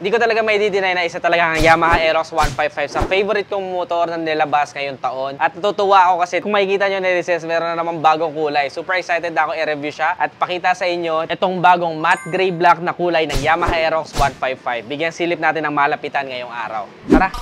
Hindi ko talaga may di-deny na isa talaga ang Yamaha Aerox 155 sa favorite kong motor na nilabas ngayong taon. At natutuwa ako kasi kung makikita nyo netizen, meron na naman bagong kulay. Super excited ako i-review siya at pakita sa inyo itong bagong matte gray black na kulay ng Yamaha Aerox 155. Bigyan silip natin ng malapitan ngayong araw. Tara!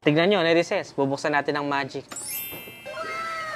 Tignan nyo, nerises, bubuksan natin ang magic.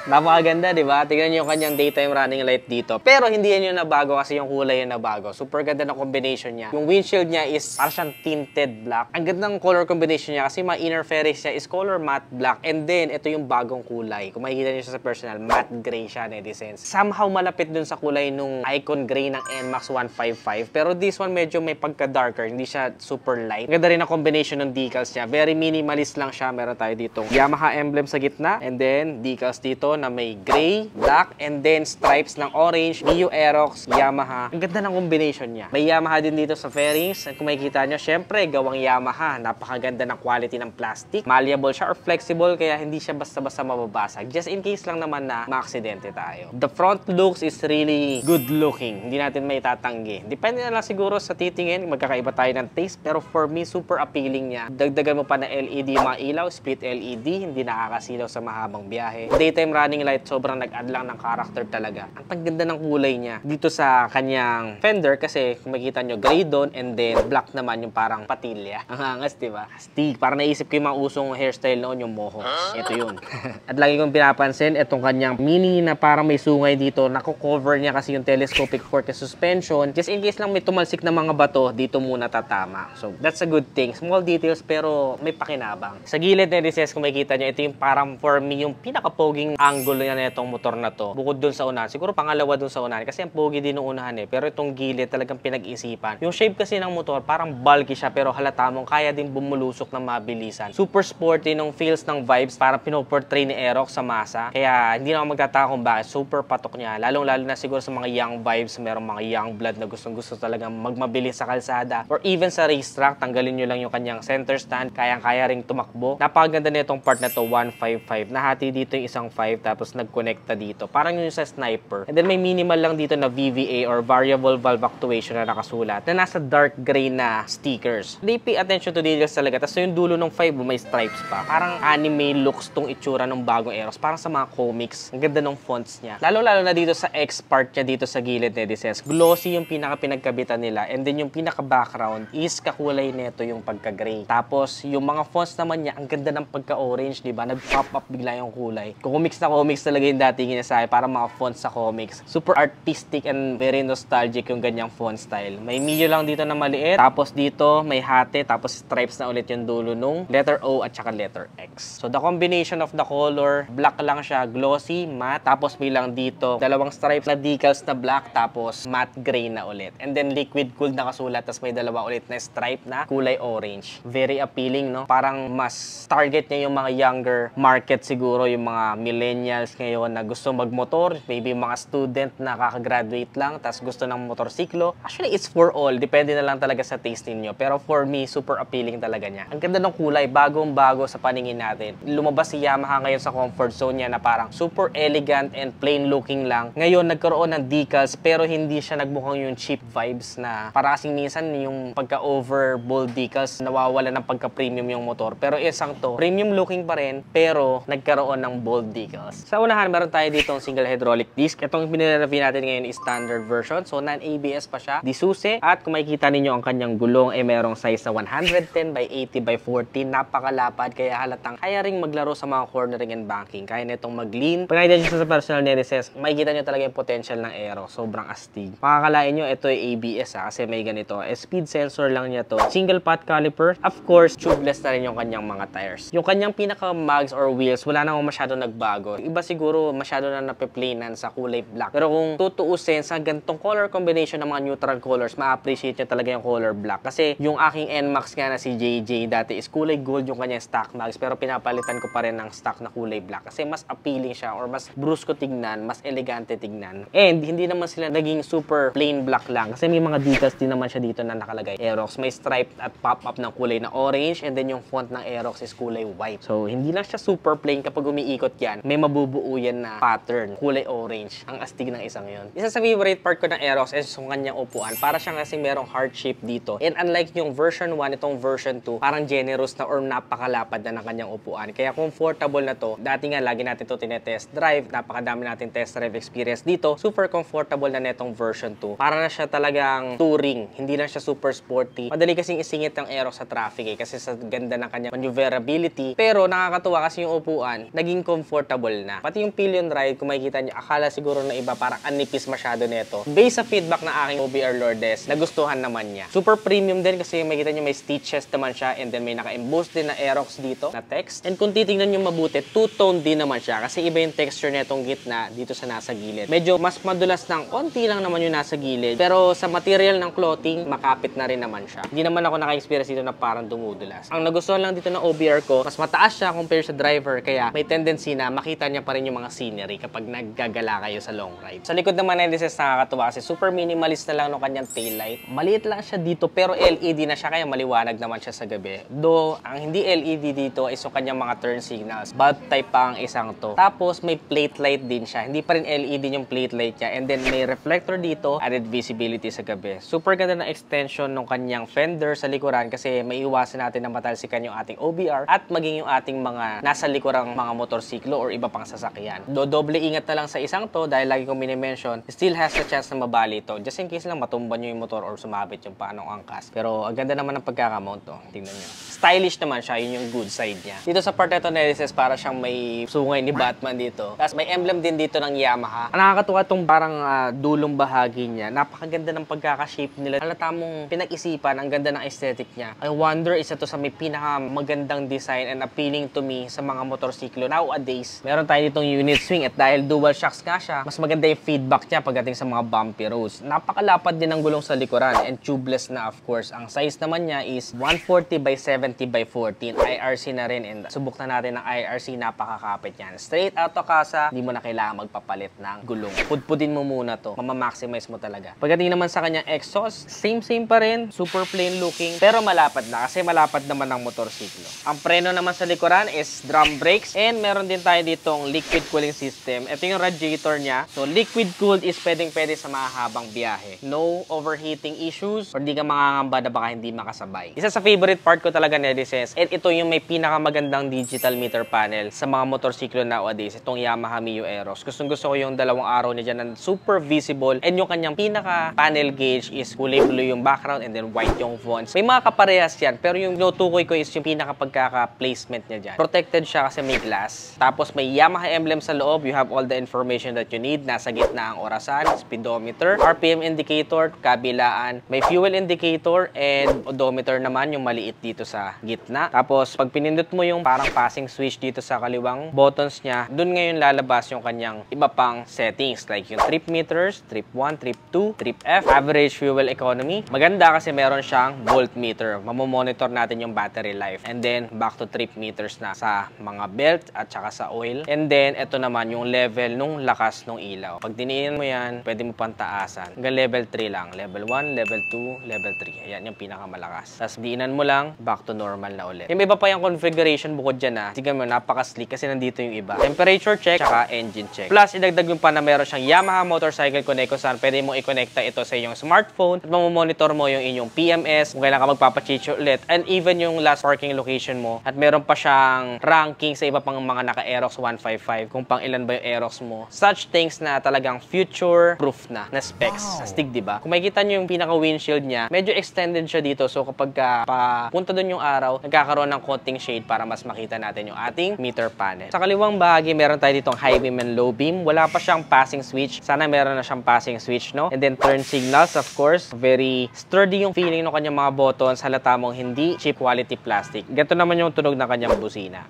Napakaganda, di ba? Tignan nyo yung kanyang daytime running light dito. Pero hindi yan yung nabago kasi yung kulay yung nabago. Super ganda ng combination niya. Yung windshield niya is parang siyang tinted black. Ang ganda ng color combination niya kasi mga inner fairings niya is color matte black. And then, ito yung bagong kulay. Kung makikita nyo siya sa personal, matte gray siya, netizens. Somehow malapit dun sa kulay nung icon gray ng NMAX 155. Pero this one medyo may pagka-darker. Hindi siya super light. Ang ganda rin ang combination ng decals niya. Very minimalist lang siya. Meron tayo dito Yamaha emblem sa gitna. And then, decals dito na may gray, black, and then stripes ng orange, Mio Aerox, Yamaha. Ang ganda ng combination niya. May Yamaha din dito sa fairings. Kung makikita nyo, syempre, gawang Yamaha. Napakaganda ng quality ng plastic. Malleable siya or flexible, kaya hindi siya basta-basta mababasag. Just in case lang naman na maaksidente tayo. The front looks is really good looking. Hindi natin may tatanggi. Depende na lang siguro sa titingin. Magkakaiba tayo ng taste. Pero for me, super appealing niya. Dagdagan mo pa na LED, mga ilaw, split LED. Hindi nakakasilaw sa mahabang biyahe. Daytime running light, sobrang nag-add lang ng character talaga. Ang ganda ng kulay niya dito sa kanyang fender kasi kung makikita nyo, gray doon and then black naman yung parang patilya. Ang angas, diba? Astig. Parang naisip ko yung mga usong hairstyle noon, yung moho. Ito yun. At lagi kong pinapansin, itong kanyang mini na parang may sungay dito, nako-cover niya kasi yung telescopic fork suspension. Just in case lang may tumalsik na mga bato, dito muna tatama. So, that's a good thing. Small details pero may pakinabang. Sa gilid na recess, kung makikita nyo, ito yung parang for me, yung pinaka-poging angle niya na itong motor na to. Bukod dun sa unahan. Siguro pangalawa dun sa unahan. Kasi ang pogi din ng unahan eh. Pero itong gilid talagang pinag-isipan. Yung shape kasi ng motor, parang bulky siya pero halata mong kaya din bumulusok ng mabilisan. Super sporty nung feels ng vibes. Parang pinoportray ni Aerox sa masa. Kaya hindi na ako magtataka kung bakit. Super patok niya. Lalong-lalo na siguro sa mga young vibes. Merong mga young blood na gustong-gusto talagang magmabilis sa kalsada. Or even sa racetrack, tanggalin nyo lang yung kanyang center stand. Kayang-kaya ring tumakbo. Napakaganda na itong part na to, 155. Nahati dito yung isang 5 tapos nagkonekta dito. Parang yung sa sniper. And then may minimal lang dito na VVA or variable valve actuation na nakasulat na nasa dark gray na stickers. They pay attention to details talaga. Tapos yung dulo ng 5 may stripes pa. Parang anime looks tong itsura ng bagong Aerox. Parang sa mga comics. Ang ganda ng fonts niya. Lalo-lalo na dito sa X part niya dito sa gilid netizens. Glossy yung pinaka-pinagkabitan nila. And then yung pinaka-background is kakulay nito yung pagka-gray. Tapos yung mga fonts naman niya, ang ganda ng pagka-orange, diba? Nag-pop up bigla yung kulay. Comics na comics talaga yung dating inasay para mga fonts sa comics. Super artistic and very nostalgic yung ganyang font style. May Mio lang dito na maliit. Tapos dito may hate. Tapos stripes na ulit yung dulo nung letter O at saka letter X. So the combination of the color, black lang siya, glossy, matte. Tapos may lang dito dalawang stripes na decals na black. Tapos matte gray na ulit. And then liquid gold na kasulat. Tapos may dalawa ulit na stripe na kulay orange. Very appealing, no? Parang mas target niya yung mga younger market siguro. Yung mga millennials ngayon na gusto magmotor, maybe mga student na kakagraduate lang, tapos gusto ng motorsiklo. Actually, it's for all. Depende na lang talaga sa taste ninyo. Pero for me, super appealing talaga niya. Ang ganda ng kulay, bagong-bago sa paningin natin. Lumabas si Yamaha ngayon sa comfort zone niya na parang super elegant and plain looking lang. Ngayon, nagkaroon ng decals, pero hindi siya nagmukhang yung cheap vibes na para kasing minsan yung pagka-over bold decals, nawawala ng pagka-premium yung motor. Pero isang to, premium looking pa rin, pero nagkaroon ng bold decals. Sa unahan, meron tayo dito single hydraulic disc. Itong pinire-review natin ngayon is standard version. So, non-ABS pa siya. Disuse. At kung makikita ninyo ang kanyang gulong, merong size na 110 by 80 by 40. Napakalapad. Kaya halatang kaya ring maglaro sa mga cornering and banking. Kaya nitong mag-lean. Pag nakita nyo sa personal netizens, makikita nyo talaga yung potential ng Aerox. Sobrang astig. Makakalain nyo, ito ay ABS kasi may ganito. Speed sensor lang niya to. Single pot caliper. Of course, tubeless na rin yung kanyang mga tires. Yung kanyang pinaka-mags or wheels, wala namang masyado nagbago. Iba siguro masyado na nape-plainan sa kulay black. Pero kung tutuusin sa ganitong color combination ng mga neutral colors, ma-appreciate nyo talaga yung color black. Kasi yung aking NMAX nga na si JJ dati is kulay gold yung kanyang stock mags, pero pinapalitan ko pa rin ng stock na kulay black kasi mas appealing siya or mas brusco tignan, mas elegante tignan. And hindi naman sila naging super plain black lang kasi may mga details din naman siya dito na nakalagay. Aerox, may stripe at pop-up ng kulay na orange, and then yung font ng Aerox is kulay white. So hindi lang siya super plain. Kapag umiikot yan, may mabubuo yan na pattern, kulay orange. Ang astig ng isang yon. Isa sa favorite part ko ng Aerox is yung kanyang upuan. Para siyang kasi merong heart shape dito. And unlike yung version 1, itong version 2, parang generous na or napakalapad na ng kanyang upuan. Kaya comfortable na to. Dati nga, lagi natin to tinetest drive. Napakadami natin test drive experience dito. Super comfortable na netong version 2. Para na siya talagang touring. Hindi na siya super sporty. Madali kasing isingit ng Aerox sa traffic kasi sa ganda ng kanyang maneuverability. Pero nakakatuwa kasi yung upuan, naging comfortable na. Pati yung pillion ride, kung makikita niyo, akala siguro na iba, parang anipis masyado neto. Based sa feedback na aking OBR Lourdes, nagustuhan naman niya. Super premium din kasi makikita niyo may stitches naman siya, and then may naka-emboss din na Aerox dito na text. And kung titingnan niyo mabuti, two-tone din naman siya kasi iba yung texture netong gitna dito sa nasa gilid. Medyo mas madulas ng konti lang naman yung nasa gilid, pero sa material ng clothing, makapit na rin naman siya. Hindi naman ako naka-experience dito na parang dumudulas. Ang nagustuhan lang dito ng OBR ko, mas mataas siya compare sa driver, kaya may tendency na makita niya pa rin yung mga scenery kapag naggagala kayo sa long ride. Sa likod naman ng NSS nakakatuwa kasi super minimalist na lang ng kanyang taillight. Maliit lang siya dito pero LED na siya kaya maliwanag naman siya sa gabi. Though, ang hindi LED dito is yung kanyang mga turn signals. Bulb type pa ang isang to. Tapos may plate light din siya. Hindi pa rin LED yung plate light niya. And then may reflector dito, added visibility sa gabi. Super ganda ng extension ng kanyang fender sa likuran kasi maiiwasan natin na matalsikan yung ating OBR at maging yung ating mga nasa likurang mga motorsiklo or iba pang sasakyan. Doble ingat na lang sa isang to dahil lagi kong minimension, still has a chance na mabali to. Just in case lang matumba nyo yung motor or sumabit yung paanong angkas. Pero ang ganda naman ng pagkakamount to. Tingnan nyo. Stylish naman siya, yun yung good side niya. Dito sa part ito Nereses, para siyang may sungay ni Batman dito. Tapos may emblem din dito ng Yamaha. Nakakatuwa tong parang dulong bahagi niya. Napakaganda ng pagkaka-shape nila. Halata mong pinag-isipan, ang ganda ng aesthetic niya. I wonder, isa to sa may pinakamagandang design and appealing to me sa mga motorsiklo nowadays. Meron tayo ditong unit swing at dahil dual shocks nga siya, mas maganda yung feedback niya pagdating sa mga bumpy roads. Napakalapad din ng gulong sa likuran and tubeless na of course. Ang size naman niya is 140 by 70 by 14. IRC na rin, and subok na natin ng IRC, napakakapit yan. Straight out to casa, hindi mo na kailangan magpapalit ng gulong. Pudpudin mo muna to. Mama-maximize mo talaga. Pagdating naman sa kanyang exhaust, same pa rin. Super plain looking, pero malapad na kasi malapad naman ng motorsiklo. Ang preno naman sa likuran is drum brakes, and meron din tayo ditong liquid cooling system. Ito yung radiator niya. So liquid cooled is pwedeng-pwede sa mahabang biyahe. No overheating issues or di ka mangangamba na baka hindi makasabay. Isa sa favorite part ko talaga Nereses, and ito yung may pinakamagandang digital meter panel sa mga motorsiklo nowadays, itong Yamaha Mio Aerox. Gustong-gusto ko yung dalawang araw niya dyan na super visible, and yung kanyang pinaka panel gauge is kulay blue yung background and then white yung fonts. May mga kaparehas yan, pero yung tinutukoy ko is yung pinaka pagkaka-placement niya dyan. Protected siya kasi may glass. Tapos may Yamaha emblem sa loob. You have all the information that you need. Nasa gitna ang orasan, speedometer, RPM indicator, kabilaan, may fuel indicator, and odometer naman yung maliit dito sa gitna. Tapos pag pinindot mo yung parang passing switch dito sa kaliwang buttons niya, dun ngayon lalabas yung kanyang iba pang settings like yung trip meters, trip 1, trip 2, trip F, average fuel economy. Maganda kasi meron siyang voltmeter. Mamomonitor natin yung battery life. And then back to trip meters na sa mga belt at saka sa oil. And then ito naman yung level nung lakas nung ilaw. Pag diniin mo yan, pwede mo pantaasan. Hanggang level 3 lang. Level 1, level 2, level 3. Ayan yung pinakamalakas. Tapos diinan mo lang, back to normal na ulit. Yung iba pa yung configuration bukod dyan Tignan mo, napaka-sleek kasi nandito yung iba. Temperature check, saka engine check. Plus, idagdag yung pa na meron siyang Yamaha Motorcycle Connect kung saan pwede mong i-connecta ito sa iyong smartphone at mamomonitor mo yung inyong PMS, kung kailan ka magpapachicho ulit, and even yung last parking location mo. At meron pa siyang ranking sa iba pang mga naka-Aerox 155 kung pang ilan ba yung Aerox mo. Such things na talagang future-proof na specs. Astig, diba? Kung makikita nyo yung pinaka-windshield niya, medyo extended siya dito. So kapag papunta dun yung araw, nagkakaroon ng konting shade para mas makita natin yung ating meter panel. Sa kaliwang bahagi, meron tayo ditong high beam and low beam. Wala pa siyang passing switch. Sana meron na siyang passing switch, no? And then turn signals, of course. Very sturdy yung feeling ng kanyang mga buttons. Halata mong hindi cheap quality plastic. Ganito naman yung tunog ng kanyang busina.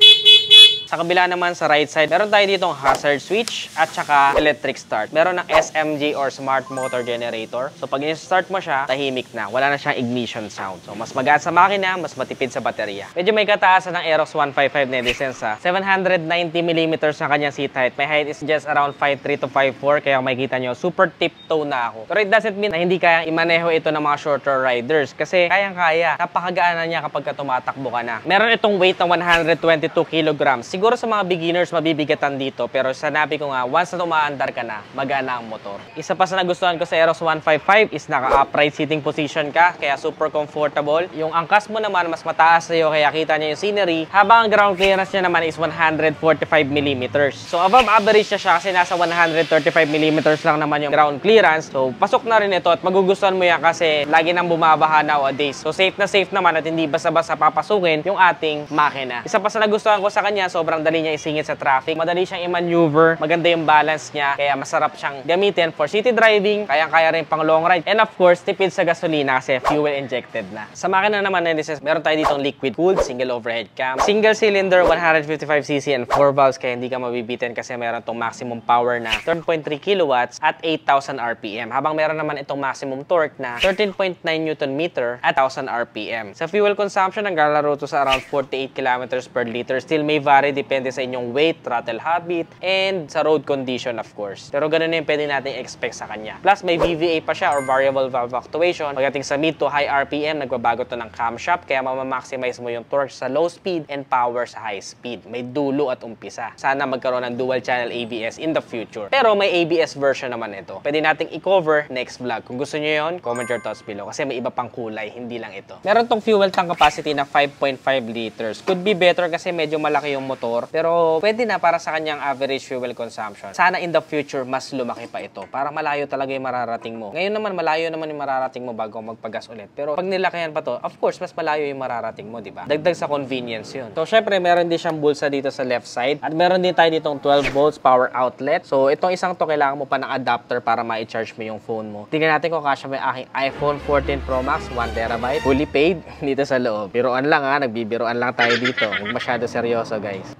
Sa kabila naman sa right side, meron tayo ditong hazard switch at saka electric start. Meron ng SMG or Smart Motor Generator. So pag in-start mo siya, tahimik na. Wala na siyang ignition sound. So mas magaan sa makina, mas matipid sa baterya. Medyo may kataasan ng Aerox 155 Nedicen sa 790mm na kanyang seat height. My height is just around 5'3 to 5'4 kaya makikita nyo, super tiptoe na ako. Pero it doesn't mean na hindi kaya imaneho ito ng mga shorter riders kasi kayang-kaya. Napakagaan na niya kapag tumatakbo ka na. Meron itong weight ng 122 kilograms. Siguro sa mga beginners, mabibigatan dito. Pero sanabi ko nga, once na umaandar ka na, magana ang motor. Isa pa sa nagustuhan ko sa Aerox 155 is naka-upright seating position ka, kaya super comfortable. Yung angkas mo naman, mas mataas sa'yo, kaya kita niya yung scenery. Habang ang ground clearance niya naman is 145mm. So above average siya kasi nasa 135mm lang naman yung ground clearance. So pasok na rin ito at magugustuhan mo yan kasi lagi nang bumabaha nowadays. So safe na safe naman at hindi basta-basta papasukin yung ating makina. Isa pa sa nagustuhan ko sa kanya, sobrang dali niya isingit sa traffic. Madali siyang i-maneuver, maganda yung balance niya, kaya masarap siyang gamitin for city driving, kaya rin pang long ride. And of course, tipid sa gasolina kasi fuel injected na. Sa makina naman na meron tayo ditong liquid cooled, single overhead cam, single cylinder, 155cc and 4 valves kaya hindi ka mabibitin kasi meron tong maximum power na 13.3 kilowatts at 8,000 RPM. Habang meron naman itong maximum torque na 13.9 Newton meter at 1,000 RPM. Sa fuel consumption, naglalaro to sa around 48 kilometers per liter. Still may vary, depende sa inyong weight, throttle habit, and sa road condition of course. Pero ganun na yung pwede natin expect sa kanya. Plus, may VVA pa siya or variable valve actuation. Pagdating sa mid to high RPM, nagbabago to ng camshaft kaya mamamaximize mo yung torque sa low speed and power sa high speed. May dulo at umpisa. Sana magkaroon ng dual channel ABS in the future. Pero may ABS version naman ito. Pwede nating i-cover next vlog. Kung gusto nyo yun, comment your thoughts below kasi may iba pang kulay, hindi lang ito. Meron tong fuel tank capacity na 5.5 liters. Could be better kasi medyo malaki yung motor, pero pwede na para sa kanyang average fuel consumption. Sana in the future, mas lumaki pa ito para malayo talaga yung mararating mo. Ngayon naman, malayo naman yung mararating mo bago magpagas ulit. Pero pag nilakihan pa to, of course, mas malayo yung mararating mo, di ba? Dagdag sa convenience yun. So, syempre, meron din siyang bulsa dito sa left side. At meron din tayo ditong 12 volts power outlet. So, itong isang to, kailangan mo pa ng adapter para ma-charge mo yung phone mo. Tingnan natin kung kasya mo yung aking iPhone 14 Pro Max, 1TB, fully paid dito sa loob. Biruan lang ha, nagbibiruan lang tayo dito. Huwag masyado seryoso, guys.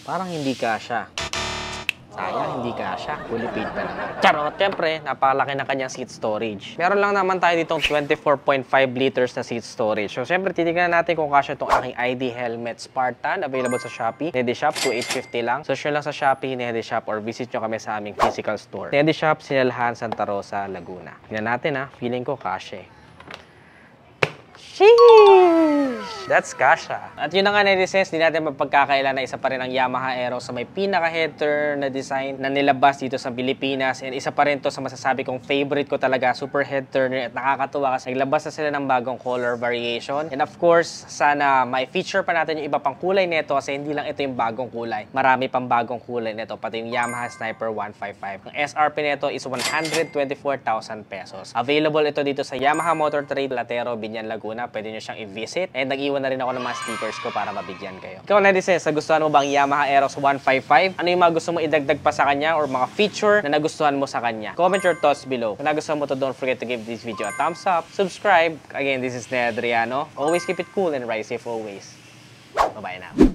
Parang hindi kasya. Sayang, hindi kasya. Fully paid pa naman. Charot! Siyempre, napakalaki na kanyang seat storage. Meron lang naman tayo ditong 24.5 liters na seat storage. So, siyempre, titignan natin kung kasya itong aking ID helmet Spartan. Available sa Shopee. Nedi Shop, 2,850 lang. Search nyo lang sa Shopee, Nedi Shop, or visit nyo kami sa aming physical store. Nedi Shop, Sinalhan, Santa Rosa, Laguna. Tignan natin ha. Feeling ko kasya. Sheesh! That's kasha. At yun na nga netizens, di natin mapagkakaila na isa pa rin ang Yamaha Aero sa may pinaka-head turn na design na nilabas dito sa Pilipinas. And isa pa rin to sa masasabi kong favorite ko talaga, super head turner at nakakatuwa kasi naglabas na sila ng bagong color variation. And of course, sana may feature pa natin yung iba pang kulay nito kasi hindi lang ito yung bagong kulay. Marami pang bagong kulay nito, pati yung Yamaha Sniper 155. Ang SRP nito is 124,000 pesos. Available ito dito sa Yamaha Motor Trade, Latero, Binyan, Laguna. Pwede nyo siyang i-visit. And nag-iwan na rin ako ng mga stickers ko para mabigyan kayo. Ikaw netizens, nagustuhan mo bang Yamaha Aerox 155? Ano yung mga gusto mo idagdag pa sa kanya or mga feature na nagustuhan mo sa kanya? Comment your thoughts below. Kung nagustuhan mo to, don't forget to give this video a thumbs up, subscribe. Again, this is Ned Adriano. Always keep it cool and ride safe always. Bye-bye now.